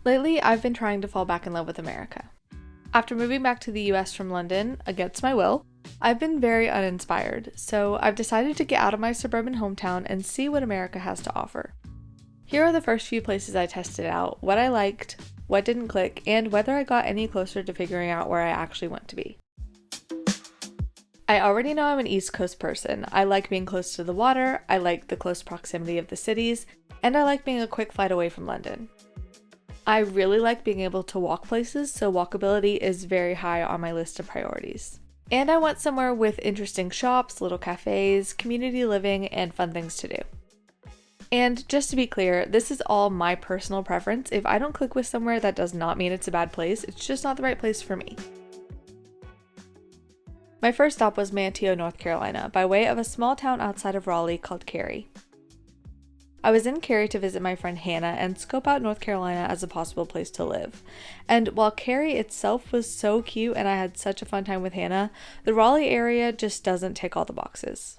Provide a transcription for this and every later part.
Lately, I've been trying to fall back in love with America. After moving back to the US from London, against my will, I've been very uninspired, so I've decided to get out of my suburban hometown and see what America has to offer. Here are the first few places I tested out, what I liked, what didn't click, and whether I got any closer to figuring out where I actually want to be. I already know I'm an East Coast person. I like being close to the water, I like the close proximity of the cities, and I like being a quick flight away from London. I really like being able to walk places, so walkability is very high on my list of priorities. And I want somewhere with interesting shops, little cafes, community living, and fun things to do. And just to be clear, this is all my personal preference. If I don't click with somewhere, that does not mean it's a bad place, it's just not the right place for me. My first stop was Manteo, North Carolina, by way of a small town outside of Raleigh called Cary. I was in Cary to visit my friend Hannah and scope out North Carolina as a possible place to live. And while Cary itself was so cute and I had such a fun time with Hannah, the Raleigh area just doesn't tick all the boxes.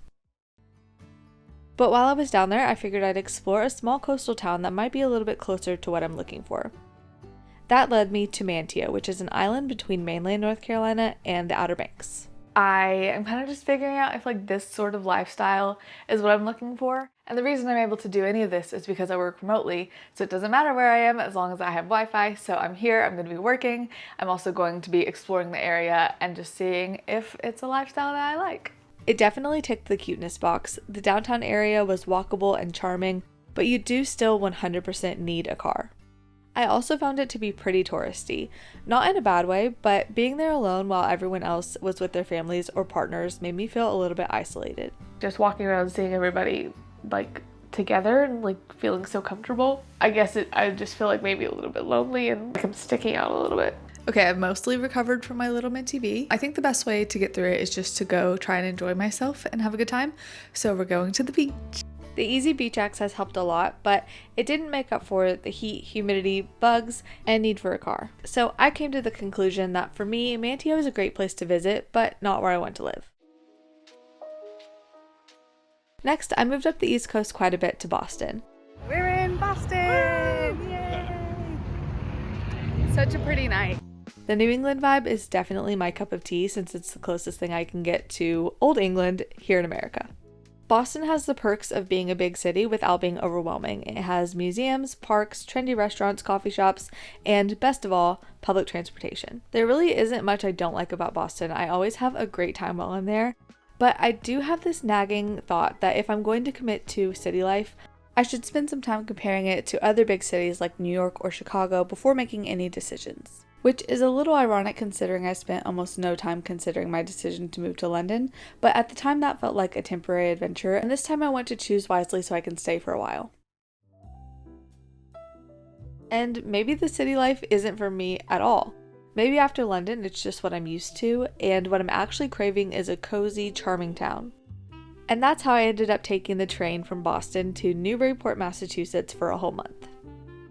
But while I was down there, I figured I'd explore a small coastal town that might be a little bit closer to what I'm looking for. That led me to Manteo, which is an island between mainland North Carolina and the Outer Banks. I am kind of just figuring out if this sort of lifestyle is what I'm looking for. And the reason I'm able to do any of this is because I work remotely, so it doesn't matter where I am as long as I have Wi-Fi. So I'm here, I'm going to be working. I'm also going to be exploring the area and just seeing if it's a lifestyle that I like. It definitely ticked the cuteness box. The downtown area was walkable and charming, but you do still 100% need a car. I also found it to be pretty touristy. Not in a bad way, but being there alone while everyone else was with their families or partners made me feel a little bit isolated. Just walking around seeing everybody together and feeling so comfortable. I just feel maybe a little bit lonely and I'm sticking out a little bit. Okay, I've mostly recovered from my little minty bee. I think the best way to get through it is just to go try and enjoy myself and have a good time. So we're going to the beach. The easy beach access helped a lot, but it didn't make up for the heat, humidity, bugs, and need for a car. So I came to the conclusion that for me, Manteo is a great place to visit, but not where I want to live. Next, I moved up the East Coast quite a bit to Boston. We're in Boston! Woo! Yay! Such a pretty night. The New England vibe is definitely my cup of tea since it's the closest thing I can get to Old England here in America. Boston has the perks of being a big city without being overwhelming. It has museums, parks, trendy restaurants, coffee shops, and best of all, public transportation. There really isn't much I don't like about Boston. I always have a great time while I'm there, but I do have this nagging thought that if I'm going to commit to city life, I should spend some time comparing it to other big cities like New York or Chicago before making any decisions. Which is a little ironic considering I spent almost no time considering my decision to move to London, but at the time that felt like a temporary adventure, and this time I want to choose wisely so I can stay for a while. And maybe the city life isn't for me at all. Maybe after London it's just what I'm used to, and what I'm actually craving is a cozy, charming town. And that's how I ended up taking the train from Boston to Newburyport, Massachusetts for a whole month.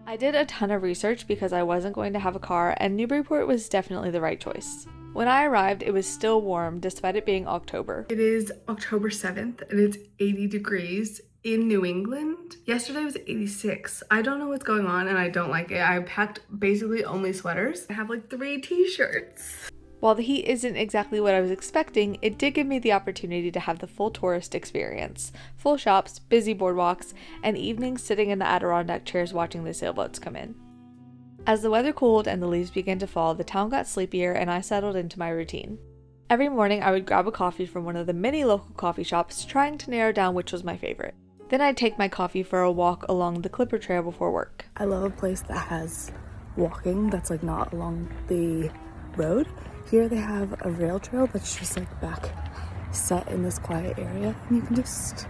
I did a ton of research because I wasn't going to have a car, and Newburyport was definitely the right choice. When I arrived, it was still warm despite it being October. It is October 7th and it's 80 degrees in New England. Yesterday was 86. I don't know what's going on and I don't like it. I packed basically only sweaters. I have 3 t-shirts. While the heat isn't exactly what I was expecting, it did give me the opportunity to have the full tourist experience. Full shops, busy boardwalks, and evenings sitting in the Adirondack chairs watching the sailboats come in. As the weather cooled and the leaves began to fall, the town got sleepier and I settled into my routine. Every morning I would grab a coffee from one of the many local coffee shops, trying to narrow down which was my favorite. Then I'd take my coffee for a walk along the Clipper Trail before work. I love a place that has walking that's not along the road. Here they have a rail trail that's just back set in this quiet area and you can just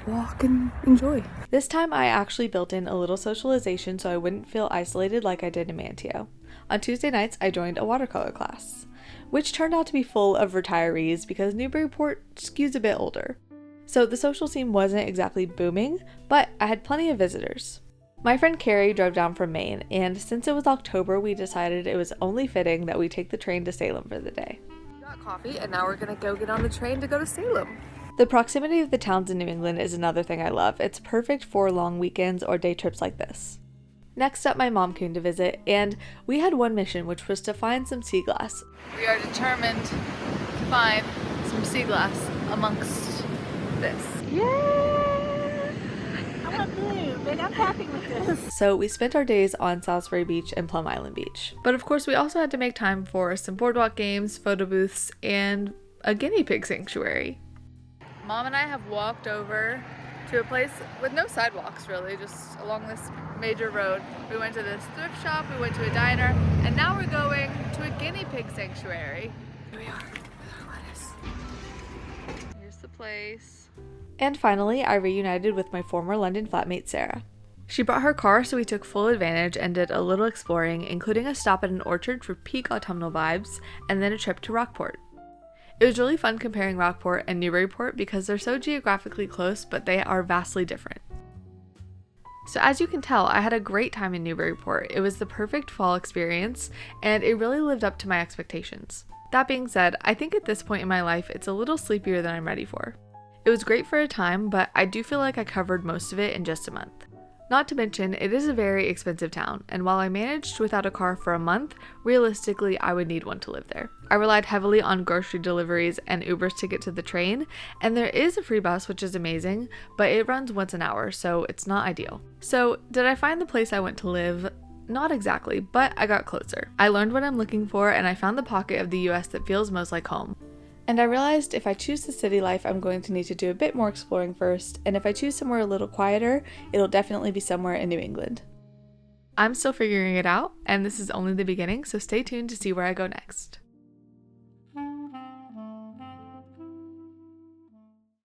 walk and enjoy. This time I actually built in a little socialization so I wouldn't feel isolated like I did in Manteo. On Tuesday nights I joined a watercolor class, which turned out to be full of retirees because Newburyport skews a bit older. So the social scene wasn't exactly booming, but I had plenty of visitors. My friend Cary drove down from Maine, and since it was October, we decided it was only fitting that we take the train to Salem for the day. We got coffee, and now we're gonna go get on the train to go to Salem. The proximity of the towns in New England is another thing I love. It's perfect for long weekends or day trips like this. Next up, my mom came to visit, and we had one mission, which was to find some sea glass. We are determined to find some sea glass amongst this. Yeah! I want blue, but I'm happy with this. So we spent our days on Salisbury Beach and Plum Island Beach. But of course, we also had to make time for some boardwalk games, photo booths, and a guinea pig sanctuary. Mom and I have walked over to a place with no sidewalks really, just along this major road. We went to this thrift shop, we went to a diner, and now we're going to a guinea pig sanctuary. Here we are with our lettuce. Here's the place. And finally, I reunited with my former London flatmate Sarah. She brought her car, so we took full advantage and did a little exploring, including a stop at an orchard for peak autumnal vibes, and then a trip to Rockport. It was really fun comparing Rockport and Newburyport because they're so geographically close, but they are vastly different. So as you can tell, I had a great time in Newburyport. It was the perfect fall experience, and it really lived up to my expectations. That being said, I think at this point in my life, it's a little sleepier than I'm ready for. It was great for a time, but I do feel like I covered most of it in just a month. Not to mention, it is a very expensive town, and while I managed without a car for a month, realistically, I would need one to live there. I relied heavily on grocery deliveries and Ubers to get to the train, and there is a free bus, which is amazing, but it runs once an hour, so it's not ideal. So, did I find the place I went to live? Not exactly, but I got closer. I learned what I'm looking for, and I found the pocket of the US that feels most like home. And I realized if I choose the city life, I'm going to need to do a bit more exploring first, and if I choose somewhere a little quieter, it'll definitely be somewhere in New England. I'm still figuring it out, and this is only the beginning, so stay tuned to see where I go next.